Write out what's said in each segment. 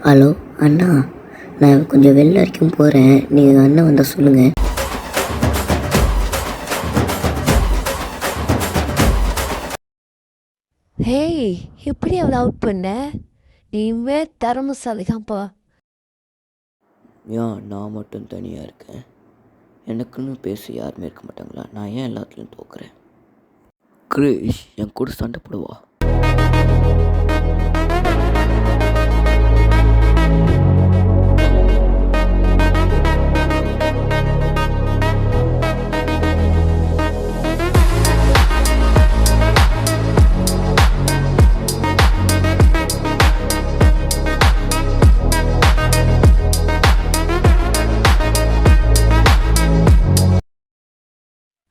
Hello அண்ணா, நான் கொஞ்சம் வெளில வரைக்கும் போகிறேன். நீங்கள் அண்ணன் வந்தால் சொல்லுங்கள். ஹேய், எப்படி அவளை அவுட் பண்ண? நீவே திறமசாலி தான்ப்பா. ஏன் நான் மட்டும் தனியாக இருக்கேன்? எனக்குன்னு பேச யாருமே இருக்க மாட்டாங்களா? நான் ஏன் எல்லாத்துலேயும் தோக்குறேன்? கிரீஷ் என் கூட சண்டை போடுவா.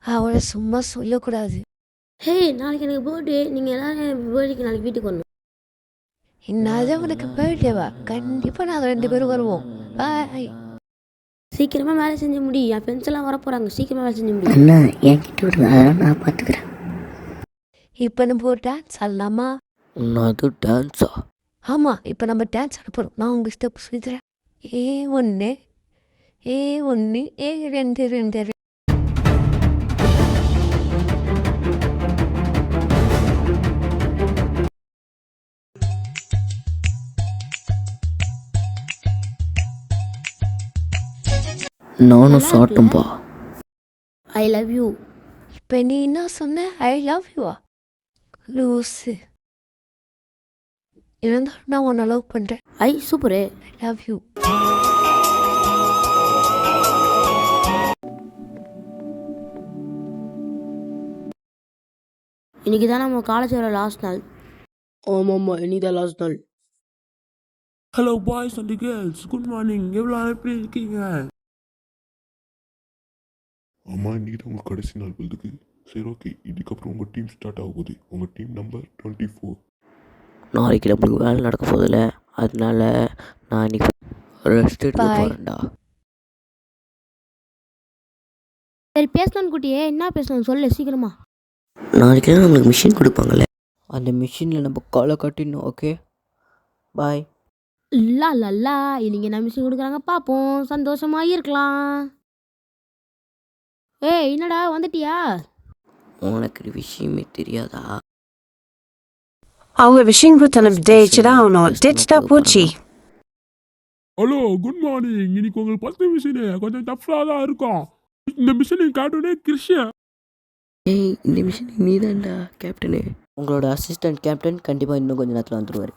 அவளை சும்மா சொல்லக்கூடாது. ஹே, நாளைக்கு எனக்கு பர்த்டே. நீங்கள் எல்லோரும் என் பர்த்டேக்கு நாளைக்கு வீட்டுக்கு வரணும். என்னது அவனுக்கு பர்த்டேவா? கண்டிப்பாக நாங்கள் 2 பேரும் வருவோம். பாய். சீக்கிரமாக வேலை செஞ்சு முடி. என் ஃப்ரெண்ட்ஸ் எல்லாம் வர போகிறாங்க. சீக்கிரமாக வேலை செஞ்சு முடி. அண்ணா என்கிட்ட விடுங்க, அதெல்லாம் நான் பார்த்துக்கிறேன். இப்போ நம்ம ஒரு டான்ஸ் ஆடலாமா? அது டான்ஸா? ஆமாம், இப்போ நம்ம டான்ஸ் ஆட போகிறோம். நான் உங்கள் ஸ்டெப் சொல்லித்தரேன். A1 A1 A2 2. நானும் சாட்டும்பா. ஐ லவ் யூ. இப்போ நீ என்ன சொன்ன? ஐ லவ் யூவா? லூஸு. இருந்தாலும் நான் உன்னை லவ் பண்ணுறேன். I super. I love you. இன்னைக்கு தான் நம்ம காலேஜ் வர லாஸ்ட் நாள். ஆமாம்மா, இன்னைக்கு தான் லாஸ்ட் நாள். Hello boys and girls, good morning. எவ்வளோ எப்படி இருக்கீங்க? ஆமாம், இன்றைக்கி தான் உங்கள் கடைசி நாள் போகுதுக்கு. சரி, ஓகே. இதுக்கப்புறம் உங்கள் டீம் ஸ்டார்ட் ஆக போகுது. உங்கள் டீம் நம்பர் 24. நாளைக்கு நம்மளுக்கு வேலை நடக்க போதில்ல, அதனால நான் இன்னைக்கு ரெஸ்ட் எடுக்க Bye. போகிறேன்டா. சரி, பேசலான்னு குட்டியே. என்ன பேசலாம் சொல்லு சீக்கிரமா. நாளைக்கு நம்மளுக்கு மிஷின் கொடுப்பாங்கல்ல, அந்த மிஷினில் நம்ம காலை காட்டிடணும். ஓகே, பாய். இல்லா லல்லா, இன்னைக்கு என்ன மிஷின் கொடுக்குறாங்க பார்ப்போம். சந்தோஷமாக இருக்கலாம். ஏய், என்னடா வந்துட்டியா? உனக்கு ஒரு விஷயமே தெரியாதா? அவங்க விஷயம் கொடுத்த டேச்சுதான் அவனும் டேச்சுதா போச்சு. Hello, good morning. இன்னைக்கு உங்களுக்கு 10 மிஷினு கொஞ்சம் டஃப்பாக தான் இருக்கும். இந்த மிஷினை காட்டுனே கிருஷ்ணா. ஏய், இந்த மிஷின் நீ தான்டா கேப்டனு. உங்களோட அசிஸ்டன்ட் கேப்டன் கண்டிப்பாக இன்னும் கொஞ்சம் நேரத்தில் வந்துடுவார்.